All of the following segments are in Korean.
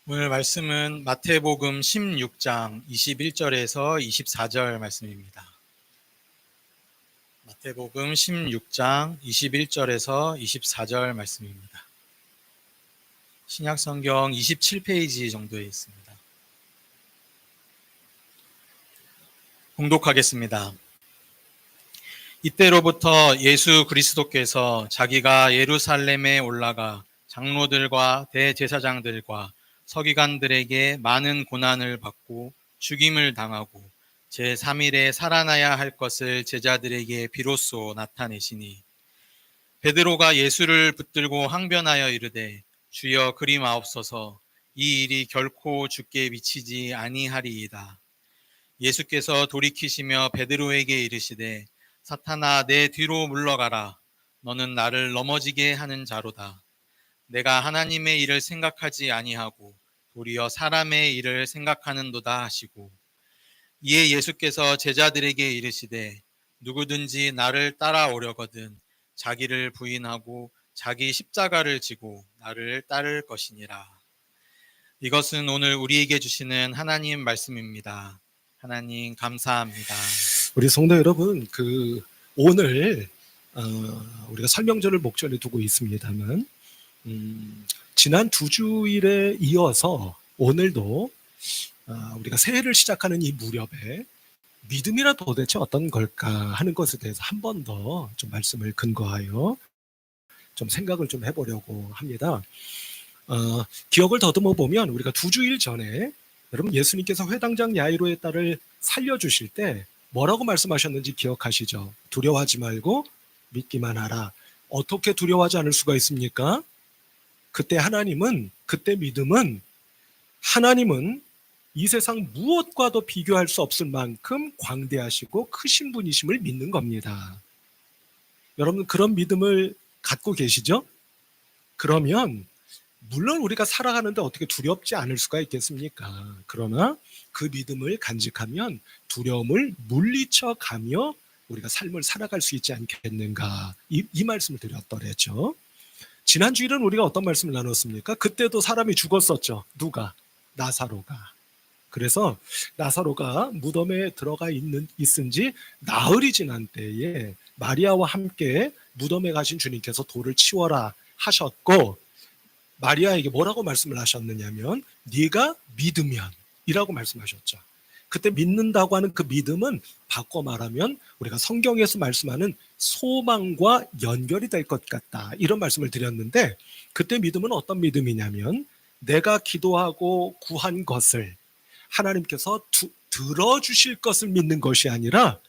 오늘 말씀은 마태복음 16장 21절에서 24절 말씀입니다. 마태복음 16장 21절에서 24절 말씀입니다. 신약성경 27페이지 정도에 있습니다. 봉독하겠습니다. 이때로부터 예수 그리스도께서 자기가 예루살렘에 올라가 장로들과 대제사장들과 서기관들에게 많은 고난을 받고 죽임을 당하고 제3일에 살아나야 할 것을 제자들에게 비로소 나타내시니, 베드로가 예수를 붙들고 항변하여 이르되 주여 그리마옵소서, 이 일이 결코 주께 미치지 아니하리이다. 예수께서 돌이키시며 베드로에게 이르시되 사탄아, 내 뒤로 물러가라. 너는 나를 넘어지게 하는 자로다. 내가 하나님의 일을 생각하지 아니하고 도리어 사람의 일을 생각하는도다 하시고, 이에 예수께서 제자들에게 이르시되 누구든지 나를 따라오려거든 자기를 부인하고 자기 십자가를 지고 나를 따를 것이니라. 이것은 오늘 우리에게 주시는 하나님 말씀입니다. 하나님 감사합니다. 우리 성도 여러분, 오늘 우리가 설명절을 목전에 두고 있습니다만, 지난 두 주일에 이어서 오늘도 우리가 새해를 시작하는 이 무렵에 믿음이라 도대체 어떤 걸까 하는 것에 대해서 한 번 더 좀 말씀을 근거하여 좀 생각을 좀 해보려고 합니다. 기억을 더듬어 보면 우리가 두 주일 전에 여러분 예수님께서 회당장 야이로의 딸을 살려주실 때 뭐라고 말씀하셨는지 기억하시죠? 두려워하지 말고 믿기만 하라. 어떻게 두려워하지 않을 수가 있습니까? 그때 믿음은 하나님은 이 세상 무엇과도 비교할 수 없을 만큼 광대하시고 크신 분이심을 믿는 겁니다. 여러분 그런 믿음을 갖고 계시죠? 그러면 물론 우리가 살아가는데 어떻게 두렵지 않을 수가 있겠습니까? 그러나 그 믿음을 간직하면 두려움을 물리쳐가며 우리가 삶을 살아갈 수 있지 않겠는가, 이 말씀을 드렸더랬죠. 지난 주일은 우리가 어떤 말씀을 나눴습니까? 그때도 사람이 죽었었죠. 누가? 나사로가. 그래서 나사로가 무덤에 들어가 있은 지 나흘이 지난 때에 마리아와 함께 무덤에 가신 주님께서 돌을 치워라 하셨고, 마리아에게 뭐라고 말씀을 하셨느냐면 네가 믿으면 이라고 말씀하셨죠. 그때 믿는다고 하는 그 믿음은 바꿔 말하면 우리가 성경에서 말씀하는 소망과 연결이 될 것 같다, 이런 말씀을 드렸는데, 그때 믿음은 어떤 믿음이냐면 내가 기도하고 구한 것을 하나님께서 들어주실 것을 믿는 것이 아니라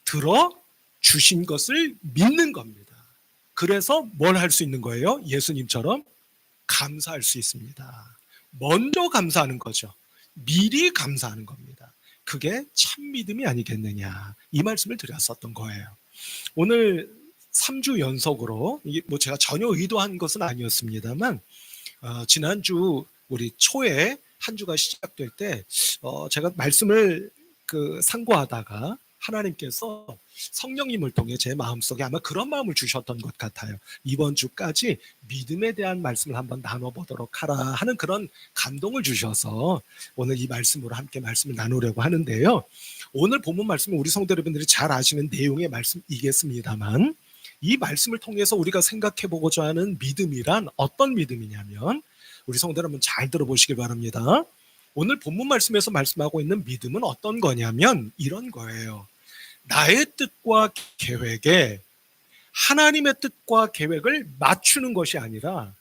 들어주신 것을 믿는 겁니다. 그래서 뭘 할 수 있는 거예요? 예수님처럼 감사할 수 있습니다. 먼저 감사하는 거죠. 미리 감사하는 겁니다. 그게 참 믿음이 아니겠느냐, 이 말씀을 드렸었던 거예요. 오늘 3주 연속으로, 이게 뭐 제가 전혀 의도한 것은 아니었습니다만, 지난주 우리 초에 한 주가 시작될 때 제가 말씀을 상고하다가 하나님께서 성령님을 통해 제 마음속에 아마 그런 마음을 주셨던 것 같아요. 이번 주까지 믿음에 대한 말씀을 한번 나눠보도록 하라 하는 그런 감동을 주셔서 오늘 이 말씀으로 함께 말씀을 나누려고 하는데요. 오늘 본문 말씀은 우리 성도 여러분들이 잘 아시는 내용의 말씀이겠습니다만, 이 말씀을 통해서 우리가 생각해보고자 하는 믿음이란 어떤 믿음이냐면, 우리 성도 여러분 잘 들어보시길 바랍니다. 오늘 본문 말씀에서 말씀하고 있는 믿음은 어떤 거냐면 이런 거예요. 나의 뜻과 계획에 하나님의 뜻과 계획을 맞추는 것이 아니라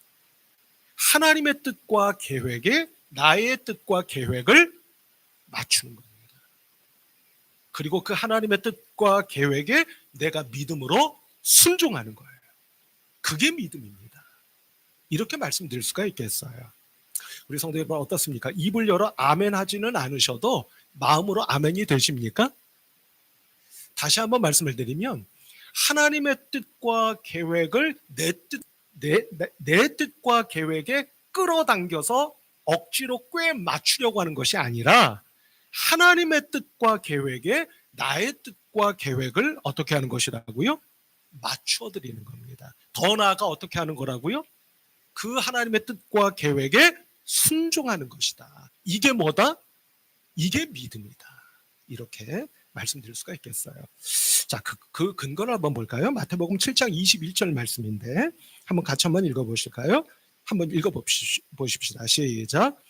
하나님의 뜻과 계획에 나의 뜻과 계획을 맞추는 겁니다. 그리고 그 하나님의 뜻과 계획에 내가 믿음으로 순종하는 거예요. 그게 믿음입니다. 이렇게 말씀드릴 수가 있겠어요. 우리 성도 여러분 어떻습니까? 입을 열어 아멘 하지는 않으셔도 마음으로 아멘이 되십니까? 다시 한번 말씀을 드리면, 하나님의 뜻과 계획을 내 뜻과 계획에 끌어당겨서 억지로 꽤 맞추려고 하는 것이 아니라 하나님의 뜻과 계획에 나의 뜻과 계획을 어떻게 하는 것이라고요? 맞추어 드리는 겁니다. 더 나아가 어떻게 하는 거라고요? 그 하나님의 뜻과 계획에 순종하는 것이다. 이게 뭐다? 이게 믿음이다. 이렇게 말씀드릴 수가 있겠어요. 자, 그 근거를 한번 볼까요? 마태복음 7장 21절 말씀인데 한번 같이 한번 읽어보실까요? 한번 읽어보십시다. 시작.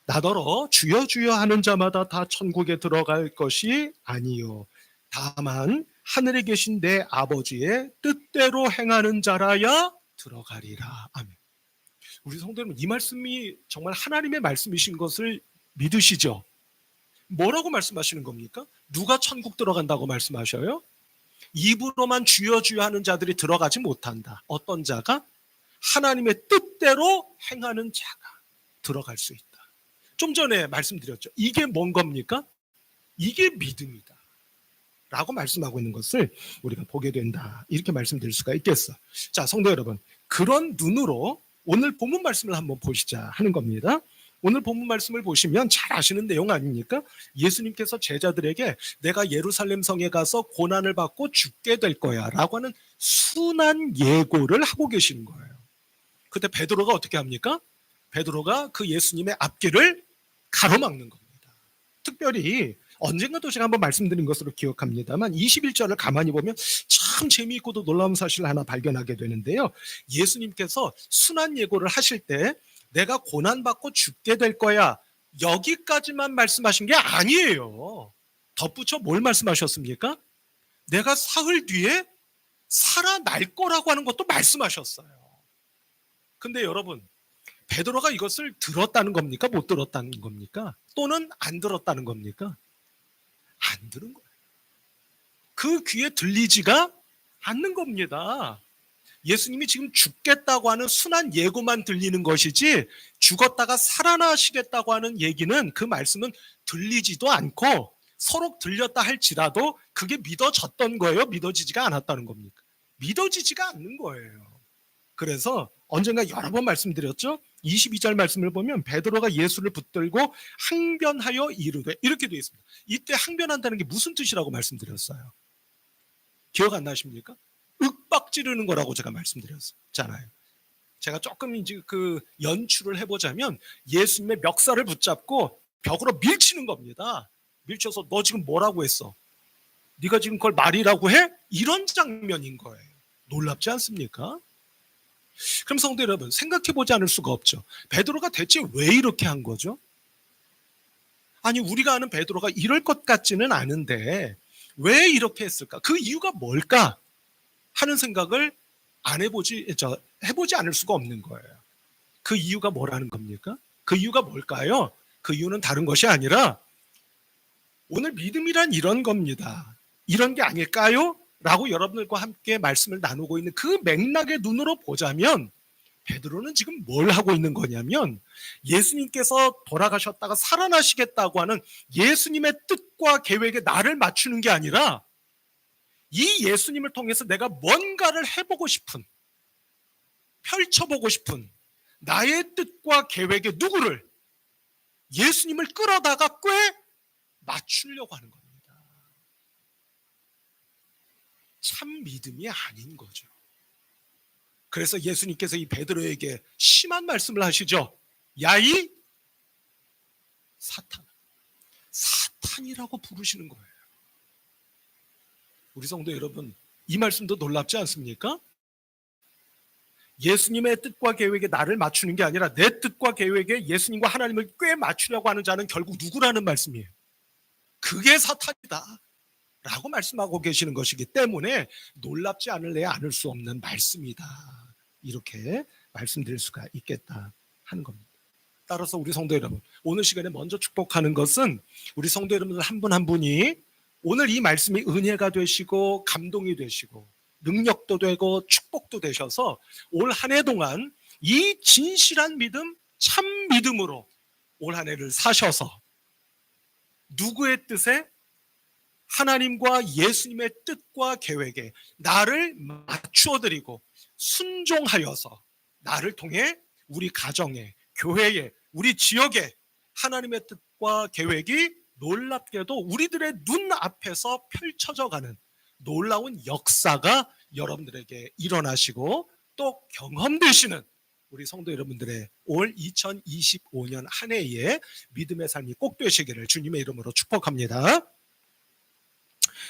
나더러 주여 주여 하는 자마다 다 천국에 들어갈 것이 아니요 다만 하늘에 계신 내 아버지의 뜻대로 행하는 자라야 들어가리라. 아멘. 우리 성도 여러분, 이 말씀이 정말 하나님의 말씀이신 것을 믿으시죠? 뭐라고 말씀하시는 겁니까? 누가 천국 들어간다고 말씀하셔요? 입으로만 주여 주여 하는 자들이 들어가지 못한다. 어떤 자가? 하나님의 뜻대로 행하는 자가 들어갈 수 있다. 좀 전에 말씀드렸죠. 이게 뭔 겁니까? 이게 믿음이다 라고 말씀하고 있는 것을 우리가 보게 된다. 이렇게 말씀드릴 수가 있겠어. 자, 성도 여러분, 그런 눈으로 오늘 본문 말씀을 한번 보시자 하는 겁니다. 오늘 본문 말씀을 보시면 잘 아시는 내용 아닙니까? 예수님께서 제자들에게 내가 예루살렘 성에 가서 고난을 받고 죽게 될 거야 라고 하는 순한 예고를 하고 계시는 거예요. 그때 베드로가 어떻게 합니까? 베드로가 그 예수님의 앞길을 가로막는 겁니다. 특별히 언젠가도 제가 한번 말씀드린 것으로 기억합니다만 21절을 가만히 보면 참 재미있고도 놀라운 사실을 하나 발견하게 되는데요. 예수님께서 순한 예고를 하실 때 내가 고난받고 죽게 될 거야 여기까지만 말씀하신 게 아니에요. 덧붙여 뭘 말씀하셨습니까? 내가 사흘 뒤에 살아날 거라고 하는 것도 말씀하셨어요. 근데 여러분, 베드로가 이것을 들었다는 겁니까? 못 들었다는 겁니까? 또는 안 들었다는 겁니까? 안 들은 거예요. 그 귀에 들리지가 않는 겁니다. 예수님이 지금 죽겠다고 하는 순한 예고만 들리는 것이지 죽었다가 살아나시겠다고 하는 얘기는 그 말씀은 들리지도 않고 서로 들렸다 할지라도 그게 믿어졌던 거예요? 믿어지지가 않았다는 겁니까? 믿어지지가 않는 거예요. 그래서 언젠가 여러 번 말씀드렸죠? 22절 말씀을 보면 베드로가 예수를 붙들고 항변하여 이르되 이렇게 되어 있습니다. 이때 항변한다는 게 무슨 뜻이라고 말씀드렸어요? 기억 안 나십니까? 윽박 지르는 거라고 제가 말씀드렸잖아요. 제가 조금 이제 그 연출을 해보자면 예수님의 멱살을 붙잡고 벽으로 밀치는 겁니다. 밀쳐서 너 지금 뭐라고 했어? 네가 지금 그걸 말이라고 해? 이런 장면인 거예요. 놀랍지 않습니까? 그럼 성도 여러분, 생각해보지 않을 수가 없죠. 베드로가 대체 왜 이렇게 한 거죠? 아니, 우리가 아는 베드로가 이럴 것 같지는 않은데 왜 이렇게 했을까? 그 이유가 뭘까? 하는 생각을 해보지 않을 수가 없는 거예요. 그 이유가 뭐라는 겁니까? 그 이유가 뭘까요? 그 이유는 다른 것이 아니라 오늘 믿음이란 이런 겁니다. 이런 게 아닐까요? 라고 여러분들과 함께 말씀을 나누고 있는 그 맥락의 눈으로 보자면 베드로는 지금 뭘 하고 있는 거냐면 예수님께서 돌아가셨다가 살아나시겠다고 하는 예수님의 뜻과 계획에 나를 맞추는 게 아니라 이 예수님을 통해서 내가 뭔가를 해보고 싶은, 펼쳐보고 싶은 나의 뜻과 계획에 누구를? 예수님을 끌어다가 꽤 맞추려고 하는 겁니다. 참 믿음이 아닌 거죠. 그래서 예수님께서 이 베드로에게 심한 말씀을 하시죠. 야, 이 사탄, 사탄이라고 부르시는 거예요. 우리 성도 여러분, 이 말씀도 놀랍지 않습니까? 예수님의 뜻과 계획에 나를 맞추는 게 아니라 내 뜻과 계획에 예수님과 하나님을 꽤 맞추려고 하는 자는 결국 누구라는 말씀이에요? 그게 사탄이다 라고 말씀하고 계시는 것이기 때문에 놀랍지 않을 수 없는 말씀이다, 이렇게 말씀드릴 수가 있겠다 하는 겁니다. 따라서 우리 성도 여러분, 오늘 시간에 먼저 축복하는 것은 우리 성도 여러분들 한 분 한 분이 오늘 이 말씀이 은혜가 되시고 감동이 되시고 능력도 되고 축복도 되셔서 올 한 해 동안 이 진실한 믿음, 참 믿음으로 올 한 해를 사셔서 누구의 뜻에? 하나님과 예수님의 뜻과 계획에 나를 맞추어드리고 순종하여서 나를 통해 우리 가정에, 교회에, 우리 지역에 하나님의 뜻과 계획이 놀랍게도 우리들의 눈앞에서 펼쳐져가는 놀라운 역사가 여러분들에게 일어나시고 또 경험되시는 우리 성도 여러분들의 올 2025년 한 해의 믿음의 삶이 꼭 되시기를 주님의 이름으로 축복합니다.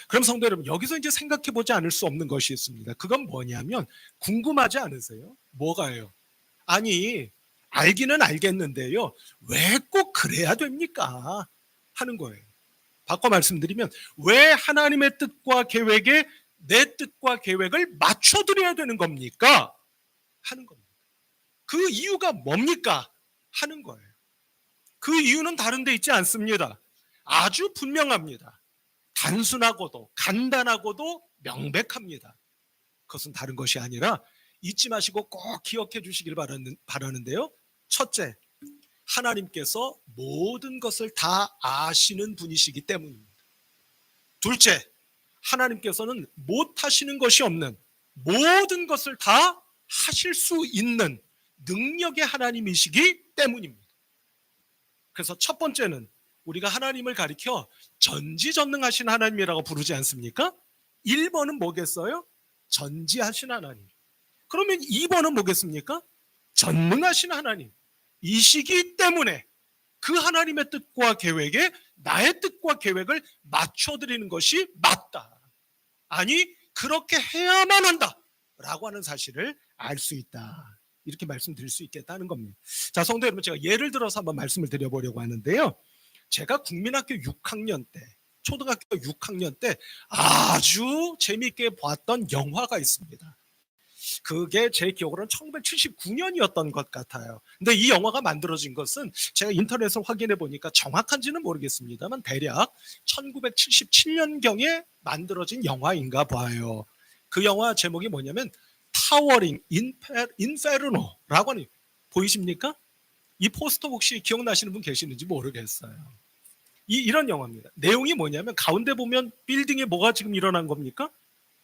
그럼 성도 여러분, 여기서 이제 생각해 보지 않을 수 없는 것이 있습니다. 그건 뭐냐면 궁금하지 않으세요? 뭐가요? 아니, 알기는 알겠는데요. 왜 꼭 그래야 됩니까? 하는 거예요. 바꿔 말씀드리면 왜 하나님의 뜻과 계획에 내 뜻과 계획을 맞춰드려야 되는 겁니까? 하는 겁니다. 그 이유가 뭡니까? 하는 거예요. 그 이유는 다른 데 있지 않습니다. 아주 분명합니다. 단순하고도 간단하고도 명백합니다. 그것은 다른 것이 아니라 잊지 마시고 꼭 기억해 주시길 바라는데요. 첫째, 하나님께서 모든 것을 다 아시는 분이시기 때문입니다. 둘째, 하나님께서는 못하시는 것이 없는 모든 것을 다 하실 수 있는 능력의 하나님이시기 때문입니다. 그래서 첫 번째는 우리가 하나님을 가리켜 전지전능하신 하나님이라고 부르지 않습니까? 1번은 뭐겠어요? 전지하신 하나님. 그러면 2번은 뭐겠습니까? 전능하신 하나님. 이시기 때문에 그 하나님의 뜻과 계획에 나의 뜻과 계획을 맞춰드리는 것이 맞다. 아니, 그렇게 해야만 한다. 라고 하는 사실을 알 수 있다. 이렇게 말씀드릴 수 있겠다는 겁니다. 자, 성도 여러분, 제가 예를 들어서 한번 말씀을 드려보려고 하는데요. 제가 국민학교 6학년 때, 초등학교 6학년 때 아주 재미있게 봤던 영화가 있습니다. 그게 제 기억으로는 1979년이었던 것 같아요. 근데 이 영화가 만들어진 것은 제가 인터넷을 확인해 보니까 정확한지는 모르겠습니다만 대략 1977년경에 만들어진 영화인가 봐요. 그 영화 제목이 뭐냐면 타워링 인페르노라고 하는, 보이십니까? 이 포스터 혹시 기억나시는 분 계시는지 모르겠어요. 이런 영화입니다. 내용이 뭐냐면 가운데 보면 빌딩에 뭐가 지금 일어난 겁니까?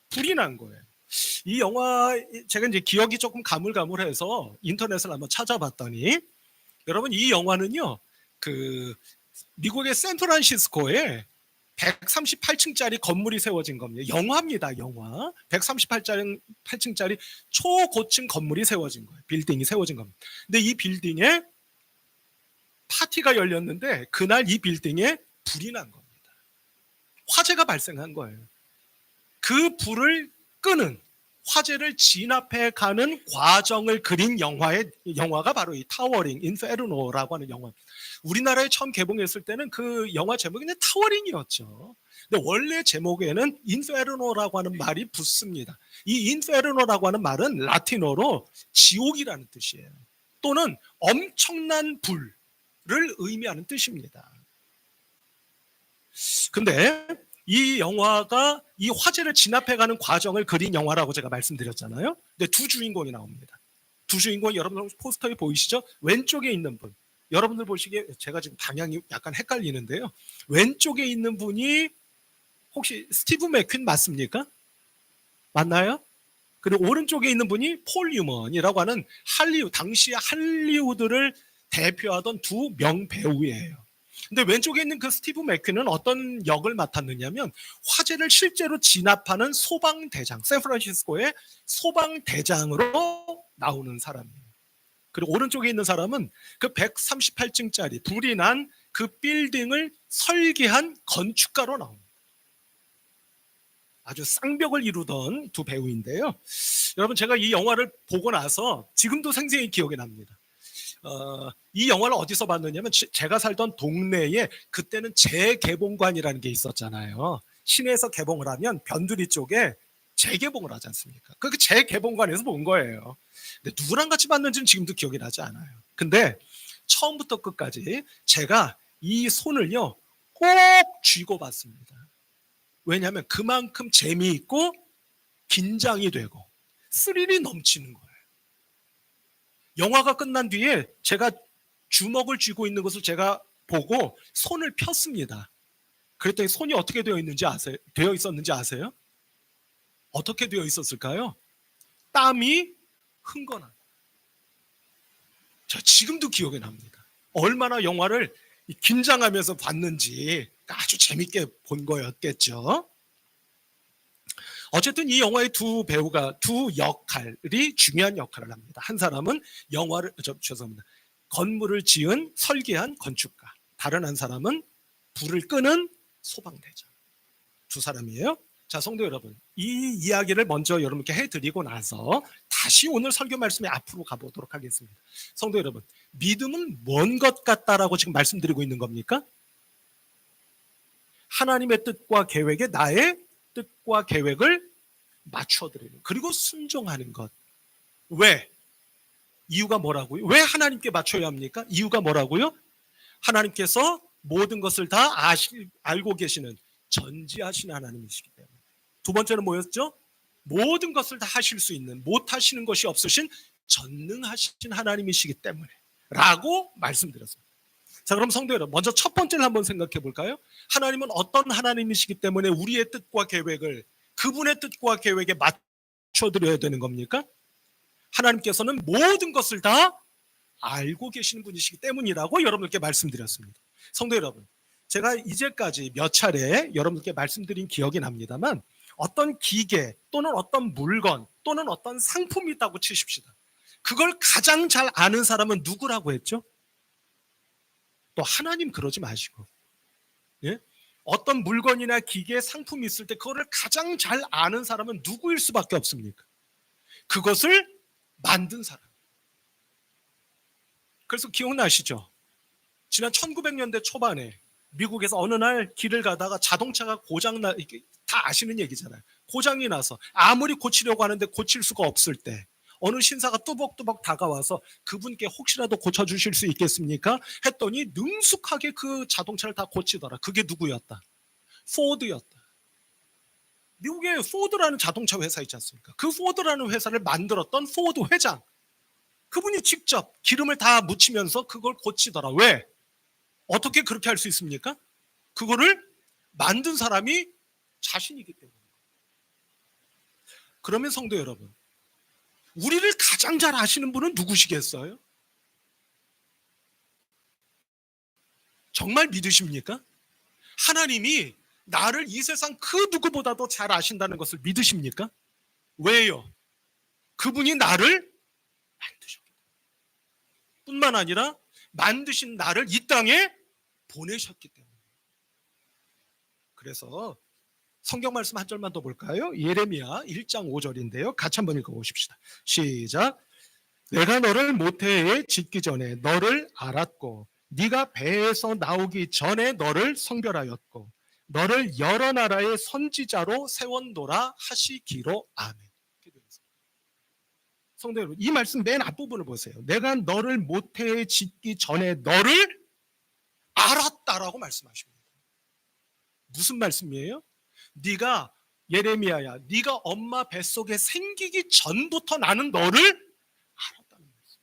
불이 난 거예요. 이 영화 제가 이제 기억이 조금 가물가물해서 인터넷을 한번 찾아봤더니 여러분, 이 영화는요, 그 미국의 샌프란시스코에 138층짜리 건물이 세워진 겁니다. 영화입니다, 영화. 138층짜리 초고층 건물이 세워진 거예요. 빌딩이 세워진 겁니다. 근데 이 빌딩에 파티가 열렸는데 그날 이 빌딩에 불이 난 겁니다. 화재가 발생한 거예요. 그 불을 끄는, 화재를 진압해 가는 과정을 그린 영화가 바로 이 타워링 인페르노라고 하는 영화. 우리나라에 처음 개봉했을 때는 그 영화 제목이 타워링이었죠. 근데 원래 제목에는 인페르노라고 하는 말이 붙습니다. 이 인페르노라고 하는 말은 라틴어로 지옥이라는 뜻이에요. 또는 엄청난 불을 의미하는 뜻입니다. 근데 이 영화가 이 화재를 진압해가는 과정을 그린 영화라고 제가 말씀드렸잖아요. 근데 두 주인공이 나옵니다. 두 주인공, 여러분 포스터에 보이시죠? 왼쪽에 있는 분, 여러분들 보시기에 제가 지금 방향이 약간 헷갈리는데요. 왼쪽에 있는 분이 혹시 스티브 맥퀸 맞습니까? 맞나요? 그리고 오른쪽에 있는 분이 폴 뉴먼이라고 하는 당시 할리우드를 대표하던 두 명배우예요. 근데 왼쪽에 있는 그 스티브 맥퀸은 어떤 역을 맡았느냐면 화재를 실제로 진압하는 소방대장, 샌프란시스코의 소방대장으로 나오는 사람이에요. 그리고 오른쪽에 있는 사람은 그 138층짜리 불이 난 그 빌딩을 설계한 건축가로 나옵니다. 아주 쌍벽을 이루던 두 배우인데요. 여러분, 제가 이 영화를 보고 나서 지금도 생생히 기억이 납니다. 이 영화를 어디서 봤느냐면 제가 살던 동네에 그때는 재개봉관이라는 게 있었잖아요. 시내에서 개봉을 하면 변두리 쪽에 재개봉을 하지 않습니까? 그 재개봉관에서 본 거예요. 근데 누구랑 같이 봤는지는 지금도 기억이 나지 않아요. 근데 처음부터 끝까지 제가 이 손을요 꼭 쥐고 봤습니다. 왜냐하면 그만큼 재미있고 긴장이 되고 스릴이 넘치는 거예요. 영화가 끝난 뒤에 제가 주먹을 쥐고 있는 것을 제가 보고 손을 폈습니다. 그랬더니 손이 어떻게 되어 있었는지 아세요? 어떻게 되어 있었을까요? 땀이 흥건한. 저 지금도 기억이 납니다. 얼마나 영화를 긴장하면서 봤는지 아주 재밌게 본 거였겠죠. 어쨌든 이 영화의 두 배우가 두 역할이 중요한 역할을 합니다. 한 사람은 죄송합니다. 건물을 지은 설계한 건축가, 다른 한 사람은 불을 끄는 소방대장. 두 사람이에요. 자, 성도 여러분, 이 이야기를 먼저 여러분께 해드리고 나서 다시 오늘 설교 말씀에 앞으로 가보도록 하겠습니다. 성도 여러분, 믿음은 뭔 것 같다라고 지금 말씀드리고 있는 겁니까? 하나님의 뜻과 계획에 나의 뜻과 계획을 맞춰드리는, 그리고 순종하는 것. 왜? 이유가 뭐라고요? 왜 하나님께 맞춰야 합니까? 이유가 뭐라고요? 하나님께서 모든 것을 다 알고 계시는 전지하신 하나님이시기 때문에. 두 번째는 뭐였죠? 모든 것을 다 하실 수 있는, 못 하시는 것이 없으신 전능하신 하나님이시기 때문에 라고 말씀드렸습니다. 자, 그럼 성도 여러분, 먼저 첫 번째를 한번 생각해 볼까요? 하나님은 어떤 하나님이시기 때문에 우리의 뜻과 계획을 그분의 뜻과 계획에 맞춰드려야 되는 겁니까? 하나님께서는 모든 것을 다 알고 계시는 분이시기 때문이라고 여러분께 말씀드렸습니다. 성도 여러분, 제가 이제까지 몇 차례 여러분께 말씀드린 기억이 납니다만, 어떤 기계 또는 어떤 물건 또는 어떤 상품이 있다고 치십시다. 그걸 가장 잘 아는 사람은 누구라고 했죠? 또 하나님 그러지 마시고, 예? 어떤 물건이나 기계, 상품이 있을 때 그거를 가장 잘 아는 사람은 누구일 수밖에 없습니까? 그것을 만든 사람. 그래서 기억나시죠? 지난 1900년대 초반에 미국에서 어느 날 길을 가다가 자동차가 고장나, 다 아시는 얘기잖아요. 고장이 나서 아무리 고치려고 하는데 고칠 수가 없을 때 어느 신사가 뚜벅뚜벅 다가와서 그분께 혹시라도 고쳐주실 수 있겠습니까? 했더니 능숙하게 그 자동차를 다 고치더라. 그게 누구였다? 포드였다. 미국에 포드라는 자동차 회사 있지 않습니까? 그 포드라는 회사를 만들었던 포드 회장, 그분이 직접 기름을 다 묻히면서 그걸 고치더라. 왜? 어떻게 그렇게 할 수 있습니까? 그거를 만든 사람이 자신이기 때문에. 그러면 성도 여러분, 우리를 가장 잘 아시는 분은 누구시겠어요? 정말 믿으십니까? 하나님이 나를 이 세상 그 누구보다도 잘 아신다는 것을 믿으십니까? 왜요? 그분이 나를 만드셨기 때문에. 뿐만 아니라 만드신 나를 이 땅에 보내셨기 때문에. 그래서 성경 말씀 한 절만 더 볼까요? 예레미야 1장 5절인데요. 같이 한번 읽어보십시다. 시작. 내가 너를 모태에 짓기 전에 너를 알았고 네가 배에서 나오기 전에 너를 성별하였고 너를 여러 나라의 선지자로 세웠노라 하시기로. 아멘. 성도 여러분, 이 말씀 맨 앞부분을 보세요. 내가 너를 모태에 짓기 전에 너를 알았다라고 말씀하십니다. 무슨 말씀이에요? 네가, 예레미야야, 네가 엄마 뱃속에 생기기 전부터 나는 너를 알았다는 말씀.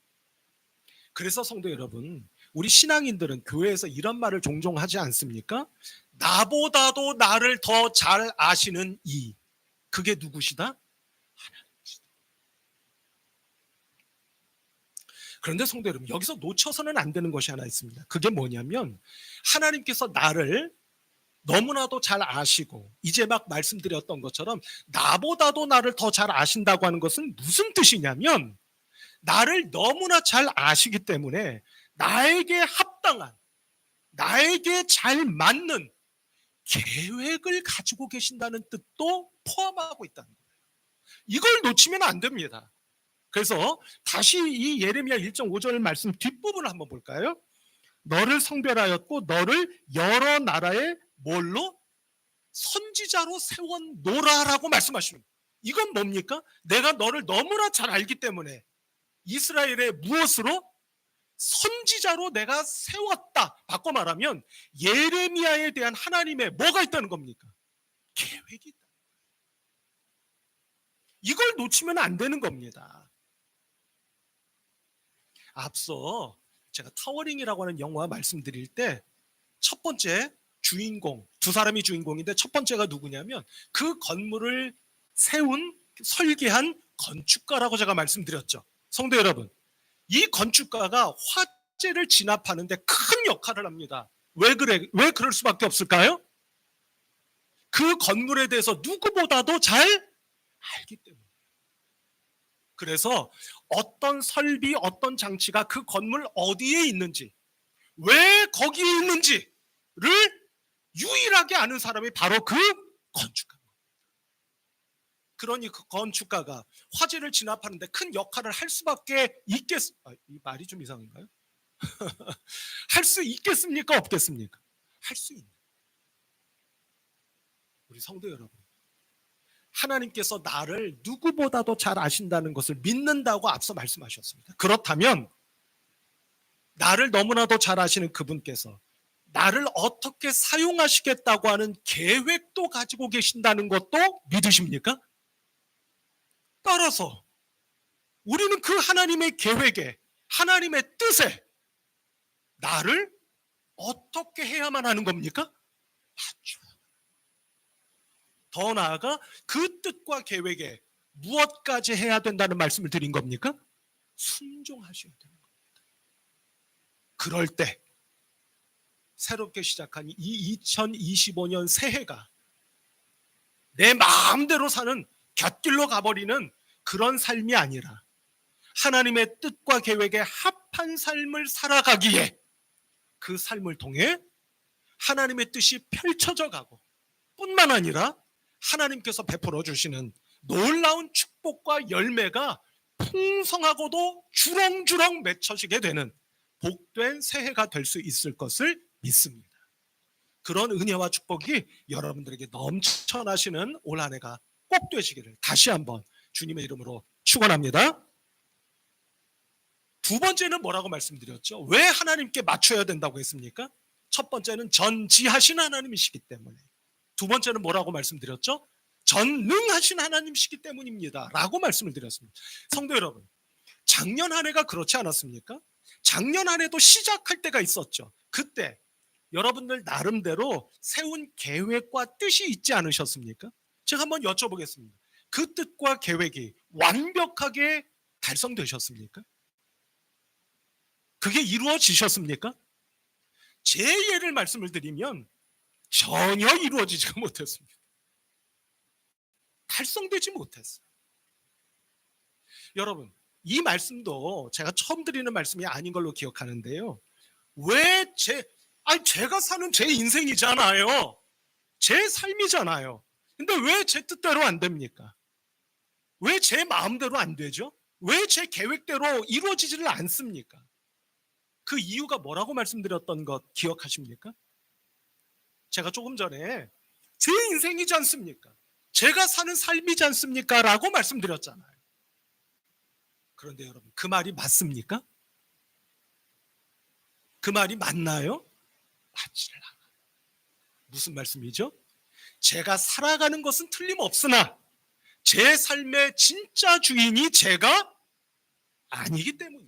그래서 성도 여러분, 우리 신앙인들은 교회에서 이런 말을 종종 하지 않습니까? 나보다도 나를 더 잘 아시는 이, 그게 누구시다? 하나님이시다. 그런데 성도 여러분, 여기서 놓쳐서는 안 되는 것이 하나 있습니다. 그게 뭐냐면, 하나님께서 나를 너무나도 잘 아시고 이제 막 말씀드렸던 것처럼 나보다도 나를 더 잘 아신다고 하는 것은 무슨 뜻이냐면, 나를 너무나 잘 아시기 때문에 나에게 합당한, 나에게 잘 맞는 계획을 가지고 계신다는 뜻도 포함하고 있다는 거예요. 이걸 놓치면 안 됩니다. 그래서 다시 이 예레미야 1.5절 말씀 뒷부분을 한번 볼까요? 너를 성별하였고 너를 여러 나라의 뭘로? 선지자로 세웠노라라고 말씀하시는 거예요. 이건 뭡니까? 내가 너를 너무나 잘 알기 때문에 이스라엘의 무엇으로? 선지자로 내가 세웠다. 바꿔 말하면 예레미야에 대한 하나님의 뭐가 있다는 겁니까? 계획이 있다. 이걸 놓치면 안 되는 겁니다. 앞서 제가 타워링이라고 하는 영화 말씀드릴 때 첫 번째 주인공, 두 사람이 주인공인데 첫 번째가 누구냐면 그 건물을 세운, 설계한 건축가라고 제가 말씀드렸죠. 성도 여러분, 이 건축가가 화재를 진압하는데 큰 역할을 합니다. 왜 그럴 수밖에 없을까요? 그 건물에 대해서 누구보다도 잘 알기 때문에. 그래서 어떤 설비, 어떤 장치가 그 건물 어디에 있는지, 왜 거기에 있는지를 유일하게 아는 사람이 바로 그 건축가입니다. 그러니 그 건축가가 화재를 진압하는데 큰 역할을 할 수밖에 이 말이 좀 이상한가요? 할 수 있겠습니까? 없겠습니까? 할 수 있는. 우리 성도 여러분, 하나님께서 나를 누구보다도 잘 아신다는 것을 믿는다고 앞서 말씀하셨습니다. 그렇다면 나를 너무나도 잘 아시는 그분께서 나를 어떻게 사용하시겠다고 하는 계획도 가지고 계신다는 것도 믿으십니까? 따라서 우리는 그 하나님의 계획에, 하나님의 뜻에 나를 어떻게 해야만 하는 겁니까? 맞춰요. 더 나아가 그 뜻과 계획에 무엇까지 해야 된다는 말씀을 드린 겁니까? 순종하셔야 되는 겁니다. 그럴 때 새롭게 시작한 이 2025년 새해가 내 마음대로 사는 곁길로 가버리는 그런 삶이 아니라 하나님의 뜻과 계획에 합한 삶을 살아가기에 그 삶을 통해 하나님의 뜻이 펼쳐져 가고 뿐만 아니라 하나님께서 베풀어 주시는 놀라운 축복과 열매가 풍성하고도 주렁주렁 맺혀지게 되는 복된 새해가 될 수 있을 것을 믿습니다. 그런 은혜와 축복이 여러분들에게 넘쳐나시는 올 한 해가 꼭 되시기를 다시 한번 주님의 이름으로 축원합니다. 두 번째는 뭐라고 말씀드렸죠? 왜 하나님께 맞춰야 된다고 했습니까? 첫 번째는 전지하신 하나님이시기 때문에. 두 번째는 뭐라고 말씀드렸죠? 전능하신 하나님이시기 때문입니다 라고 말씀을 드렸습니다. 성도 여러분, 작년 한 해가 그렇지 않았습니까? 작년 한 해도 시작할 때가 있었죠. 그때 여러분들 나름대로 세운 계획과 뜻이 있지 않으셨습니까? 제가 한번 여쭤보겠습니다. 그 뜻과 계획이 완벽하게 달성되셨습니까? 그게 이루어지셨습니까? 제 예를 말씀을 드리면 전혀 이루어지지가 못했습니다. 달성되지 못했어요. 여러분, 이 말씀도 제가 처음 드리는 말씀이 아닌 걸로 기억하는데요. 제가 사는 제 인생이잖아요. 제 삶이잖아요. 근데 왜 제 뜻대로 안 됩니까? 왜 제 마음대로 안 되죠? 왜 제 계획대로 이루어지지를 않습니까? 그 이유가 뭐라고 말씀드렸던 것 기억하십니까? 제가 조금 전에 제 인생이지 않습니까? 제가 사는 삶이지 않습니까? 라고 말씀드렸잖아요. 그런데 여러분, 그 말이 맞습니까? 그 말이 맞나요? 맞지를 않아요. 무슨 말씀이죠? 제가 살아가는 것은 틀림없으나 제 삶의 진짜 주인이 제가 아니기 때문이에요.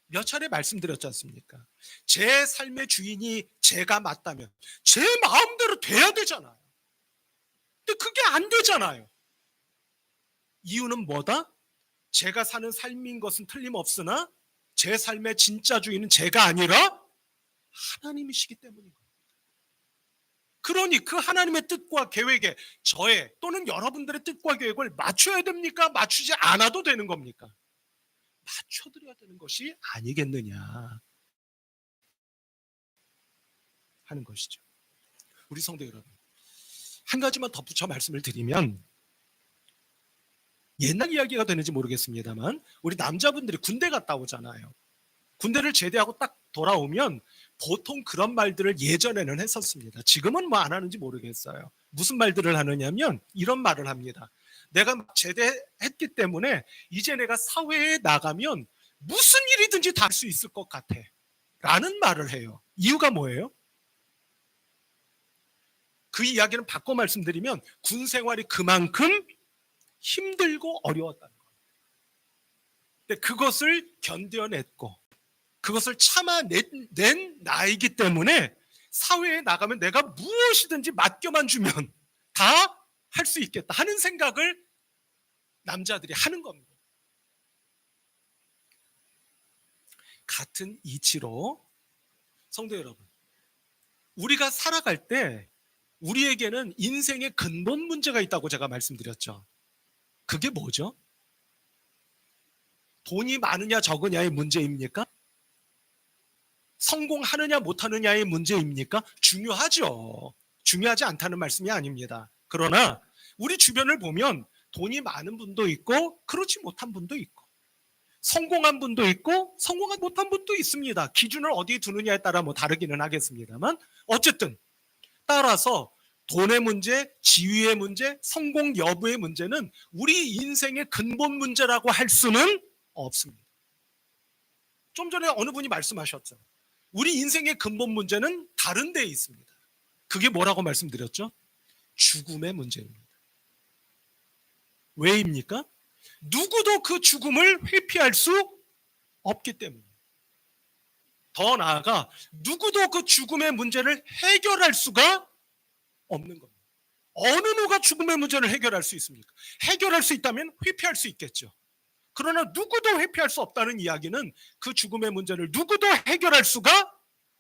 몇 차례 말씀드렸지 않습니까? 제 삶의 주인이 제가 맞다면 제 마음대로 돼야 되잖아요. 근데 그게 안 되잖아요. 이유는 뭐다? 제가 사는 삶인 것은 틀림없으나 제 삶의 진짜 주인은 제가 아니라 하나님이시기 때문인 겁니다. 그러니 그 하나님의 뜻과 계획에 저의 또는 여러분들의 뜻과 계획을 맞춰야 됩니까? 맞추지 않아도 되는 겁니까? 맞춰드려야 되는 것이 아니겠느냐 하는 것이죠. 우리 성도 여러분, 한 가지만 덧붙여 말씀을 드리면, 옛날 이야기가 되는지 모르겠습니다만 우리 남자분들이 군대 갔다 오잖아요. 군대를 제대하고 딱 돌아오면 보통 그런 말들을 예전에는 했었습니다. 지금은 뭐 안 하는지 모르겠어요. 무슨 말들을 하느냐면 이런 말을 합니다. 내가 제대했기 때문에 이제 내가 사회에 나가면 무슨 일이든지 다 할 수 있을 것 같아 라는 말을 해요. 이유가 뭐예요? 그 이야기는 바꿔 말씀드리면 군 생활이 그만큼 힘들고 어려웠다는 거예요. 근데 그것을 견뎌냈고 그것을 참아낸 나이기 때문에 사회에 나가면 내가 무엇이든지 맡겨만 주면 다 할 수 있겠다 하는 생각을 남자들이 하는 겁니다. 같은 이치로 성도 여러분, 우리가 살아갈 때 우리에게는 인생의 근본 문제가 있다고 제가 말씀드렸죠. 그게 뭐죠? 돈이 많으냐 적으냐의 문제입니까? 성공하느냐 못하느냐의 문제입니까? 중요하죠. 중요하지 않다는 말씀이 아닙니다. 그러나 우리 주변을 보면 돈이 많은 분도 있고 그렇지 못한 분도 있고 성공한 분도 있고 성공하지 못한 분도 있습니다. 기준을 어디에 두느냐에 따라 뭐 다르기는 하겠습니다만 어쨌든 따라서 돈의 문제, 지위의 문제, 성공 여부의 문제는 우리 인생의 근본 문제라고 할 수는 없습니다. 좀 전에 어느 분이 말씀하셨죠. 우리 인생의 근본 문제는 다른 데에 있습니다. 그게 뭐라고 말씀드렸죠? 죽음의 문제입니다. 왜입니까? 누구도 그 죽음을 회피할 수 없기 때문입니다. 더 나아가 누구도 그 죽음의 문제를 해결할 수가 없는 겁니다. 어느 누가 죽음의 문제를 해결할 수 있습니까? 해결할 수 있다면 회피할 수 있겠죠. 그러나 누구도 회피할 수 없다는 이야기는 그 죽음의 문제를 누구도 해결할 수가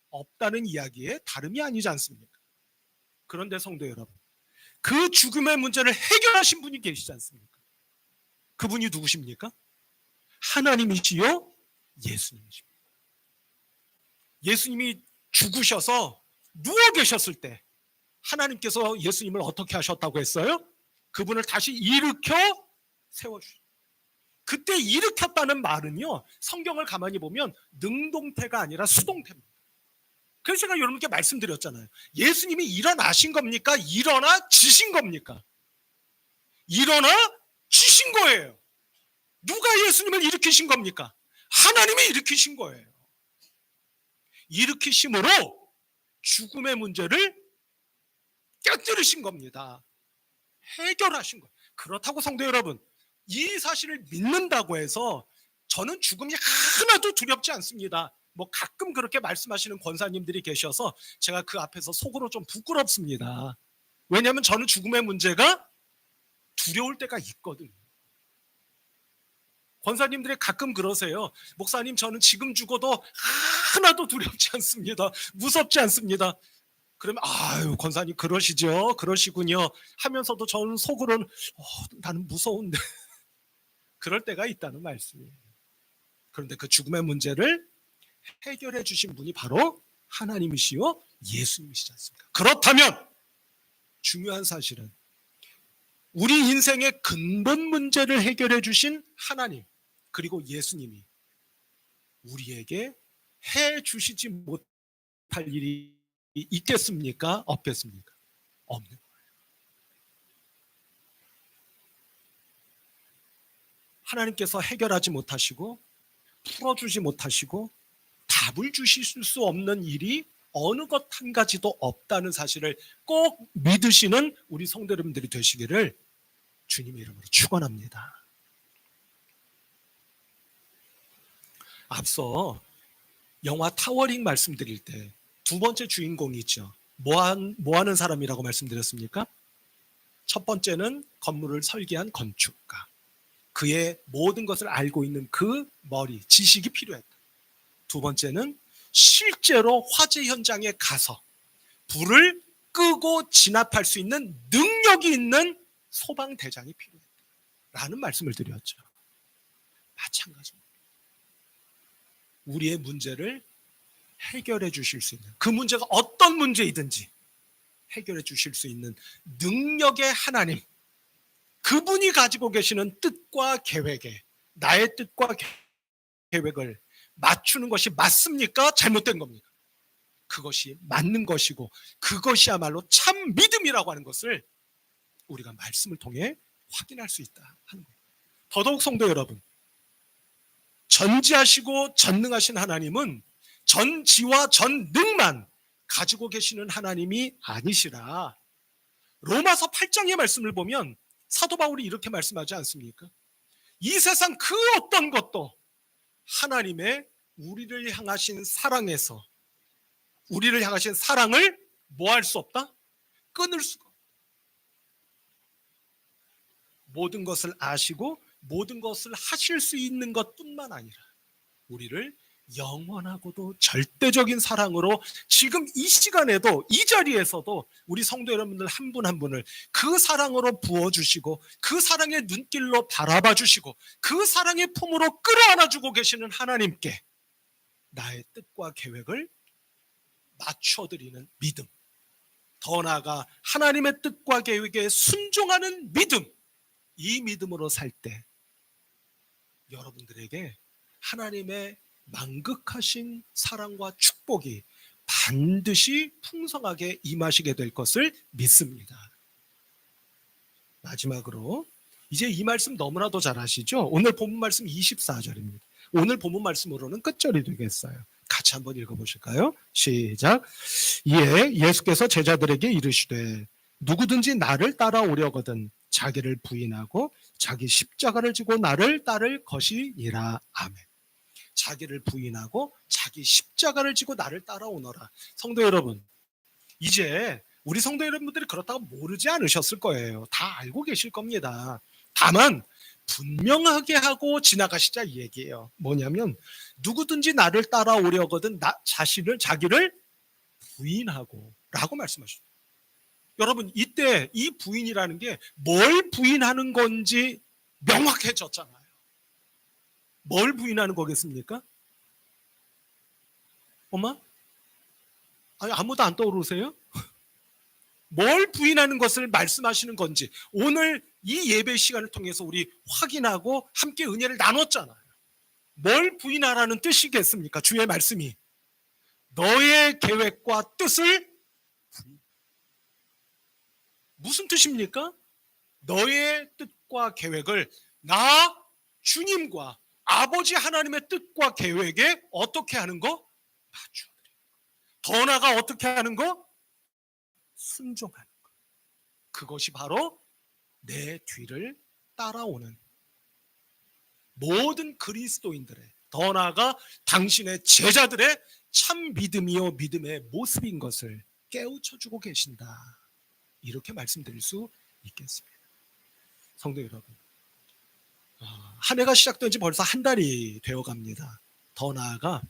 없다는 이야기에 다름이 아니지 않습니까? 그런데 성도 여러분, 그 죽음의 문제를 해결하신 분이 계시지 않습니까? 그분이 누구십니까? 하나님이시요 예수님이십니다. 예수님이 죽으셔서 누워 계셨을 때 하나님께서 예수님을 어떻게 하셨다고 했어요? 그분을 다시 일으켜 세워주셨어요. 그때 일으켰다는 말은요, 성경을 가만히 보면 능동태가 아니라 수동태입니다. 그래서 제가 여러분께 말씀드렸잖아요. 예수님이 일어나신 겁니까? 일어나지신 겁니까? 일어나지신 거예요. 누가 예수님을 일으키신 겁니까? 하나님이 일으키신 거예요. 일으키심으로 죽음의 문제를 깨뜨리신 겁니다. 해결하신 거예요. 그렇다고 성도 여러분, 이 사실을 믿는다고 해서 저는 죽음이 하나도 두렵지 않습니다. 뭐 가끔 그렇게 말씀하시는 권사님들이 계셔서 제가 그 앞에서 속으로 좀 부끄럽습니다. 왜냐하면 저는 죽음의 문제가 두려울 때가 있거든요. 권사님들이 가끔 그러세요. 목사님, 저는 지금 죽어도 하나도 두렵지 않습니다. 무섭지 않습니다. 그러면 아유, 권사님 그러시죠, 그러시군요 하면서도 저는 속으로는 나는 무서운데 그럴 때가 있다는 말씀이에요. 그런데 그 죽음의 문제를 해결해 주신 분이 바로 하나님이시요 예수님이시지 않습니까? 그렇다면 중요한 사실은 우리 인생의 근본 문제를 해결해 주신 하나님 그리고 예수님이 우리에게 해 주시지 못할 일이 있겠습니까? 없겠습니까? 없는 거예요. 하나님께서 해결하지 못하시고 풀어주지 못하시고 답을 주실 수 없는 일이 어느 것 한 가지도 없다는 사실을 꼭 믿으시는 우리 성도 여러분들이 되시기를 주님의 이름으로 축원합니다. 앞서 영화 타워링 말씀드릴 때 두 번째 주인공이 있죠. 뭐 하는 사람이라고 말씀드렸습니까? 첫 번째는 건물을 설계한 건축가. 그의 모든 것을 알고 있는 그 머리, 지식이 필요했다. 두 번째는 실제로 화재 현장에 가서 불을 끄고 진압할 수 있는 능력이 있는 소방대장이 필요했다. 라는 말씀을 드렸죠. 마찬가지입니다. 우리의 문제를 해결해 주실 수 있는, 그 문제가 어떤 문제이든지 해결해 주실 수 있는 능력의 하나님, 그분이 가지고 계시는 뜻과 계획에 나의 뜻과 계획을 맞추는 것이 맞습니까? 잘못된 겁니까? 그것이 맞는 것이고 그것이야말로 참 믿음이라고 하는 것을 우리가 말씀을 통해 확인할 수 있다 하는 거예요. 더더욱 성도 여러분, 전지하시고 전능하신 하나님은 전지와 전능만 가지고 계시는 하나님이 아니시라. 로마서 8장의 말씀을 보면 사도 바울이 이렇게 말씀하지 않습니까? 이 세상 그 어떤 것도 하나님의 우리를 향하신 사랑에서 우리를 향하신 사랑을 뭐 할 수 없다? 끊을 수가 없다. 모든 것을 아시고 모든 것을 하실 수 있는 것뿐만 아니라 우리를 영원하고도 절대적인 사랑으로 지금 이 시간에도 이 자리에서도 우리 성도 여러분들 한 분 한 분을 그 사랑으로 부어주시고 그 사랑의 눈길로 바라봐 주시고 그 사랑의 품으로 끌어안아 주고 계시는 하나님께 나의 뜻과 계획을 맞춰드리는 믿음, 더 나아가 하나님의 뜻과 계획에 순종하는 믿음, 이 믿음으로 살 때 여러분들에게 하나님의 만극하신 사랑과 축복이 반드시 풍성하게 임하시게 될 것을 믿습니다. 마지막으로 이제 이 말씀 너무나도 잘 아시죠? 오늘 본문 말씀 24절입니다. 오늘 본문 말씀으로는 끝절이 되겠어요. 같이 한번 읽어보실까요? 시작. 이에 예수께서 제자들에게 이르시되 누구든지 나를 따라오려거든 자기를 부인하고 자기 십자가를 지고 나를 따를 것이니라. 아멘. 자기를 부인하고 자기 십자가를 지고 나를 따라오너라. 성도 여러분, 이제 우리 성도 여러분들이 그렇다고 모르지 않으셨을 거예요. 다 알고 계실 겁니다. 다만 분명하게 하고 지나가시자 이 얘기예요. 뭐냐면 누구든지 나를 따라오려거든 자기를 부인하고 라고 말씀하셨어요. 여러분, 이때 이 부인이라는 게 뭘 부인하는 건지 명확해졌잖아요. 뭘 부인하는 거겠습니까? 엄마? 아니, 아무도 안 떠오르세요? 뭘 부인하는 것을 말씀하시는 건지 오늘 이 예배 시간을 통해서 우리 확인하고 함께 은혜를 나눴잖아요. 뭘 부인하라는 뜻이겠습니까? 주의 말씀이 너의 계획과 뜻을 무슨 뜻입니까? 너의 뜻과 계획을 나 주님과 아버지 하나님의 뜻과 계획에 어떻게 하는 거? 맞춰드리는 거. 더 나아가 어떻게 하는 거? 순종하는 거. 그것이 바로 내 뒤를 따라오는 모든 그리스도인들의, 더 나아가 당신의 제자들의 참 믿음이요 믿음의 모습인 것을 깨우쳐주고 계신다. 이렇게 말씀드릴 수 있겠습니다. 성도 여러분, 한 해가 시작된 지 벌써 한 달이 되어갑니다. 더 나아가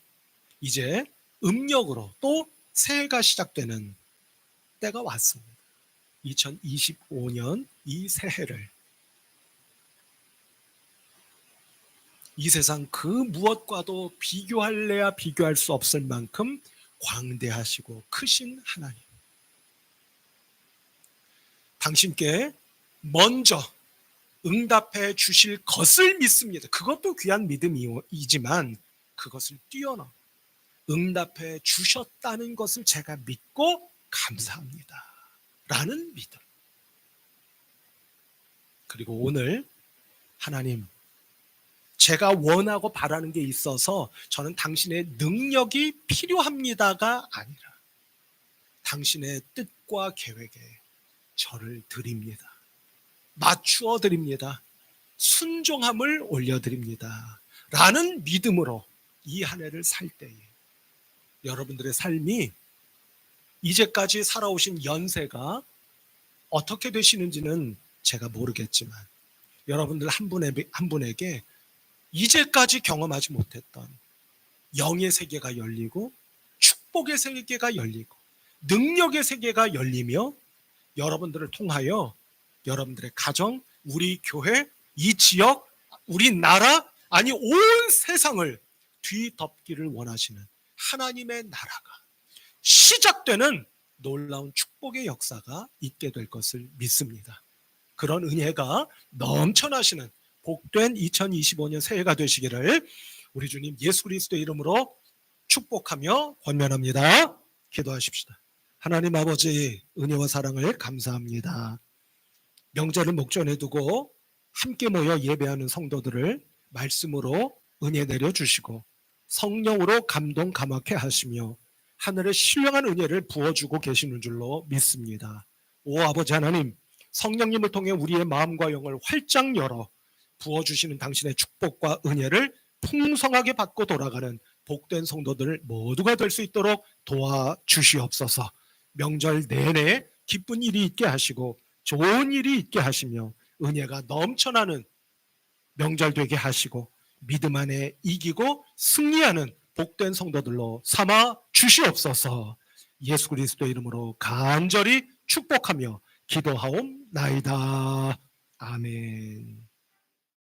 이제 음력으로 또 새해가 시작되는 때가 왔습니다. 2025년 이 새해를 이 세상 그 무엇과도 비교할래야 비교할 수 없을 만큼 광대하시고 크신 하나님, 당신께 먼저 응답해 주실 것을 믿습니다. 그것도 귀한 믿음이지만 그것을 뛰어넘어 응답해 주셨다는 것을 제가 믿고 감사합니다 라는 믿음. 그리고 오늘 하나님, 제가 원하고 바라는 게 있어서 저는 당신의 능력이 필요합니다가 아니라 당신의 뜻과 계획에 저를 드립니다. 맞추어 드립니다. 순종함을 올려드립니다 라는 믿음으로 이 한 해를 살 때에 여러분들의 삶이 이제까지 살아오신 연세가 어떻게 되시는지는 제가 모르겠지만 여러분들 한 분에게 이제까지 경험하지 못했던 영의 세계가 열리고 축복의 세계가 열리고 능력의 세계가 열리며 여러분들을 통하여 여러분들의 가정, 우리 교회, 이 지역, 우리 나라, 아니 온 세상을 뒤덮기를 원하시는 하나님의 나라가 시작되는 놀라운 축복의 역사가 있게 될 것을 믿습니다. 그런 은혜가 넘쳐나시는 복된 2025년 새해가 되시기를 우리 주님 예수 그리스도의 이름으로 축복하며 권면합니다. 기도하십시다. 하나님 아버지, 은혜와 사랑을 감사합니다. 명절을 목전에 두고 함께 모여 예배하는 성도들을 말씀으로 은혜 내려주시고 성령으로 감동 감화케 하시며 하늘의 신령한 은혜를 부어주고 계시는 줄로 믿습니다. 오 아버지 하나님, 성령님을 통해 우리의 마음과 영을 활짝 열어 부어주시는 당신의 축복과 은혜를 풍성하게 받고 돌아가는 복된 성도들 모두가 될 수 있도록 도와주시옵소서. 명절 내내 기쁜 일이 있게 하시고 좋은 일이 있게 하시며 은혜가 넘쳐나는 명절 되게 하시고 믿음 안에 이기고 승리하는 복된 성도들로 삼아 주시옵소서. 예수 그리스도의 이름으로 간절히 축복하며 기도하옵나이다. 아멘.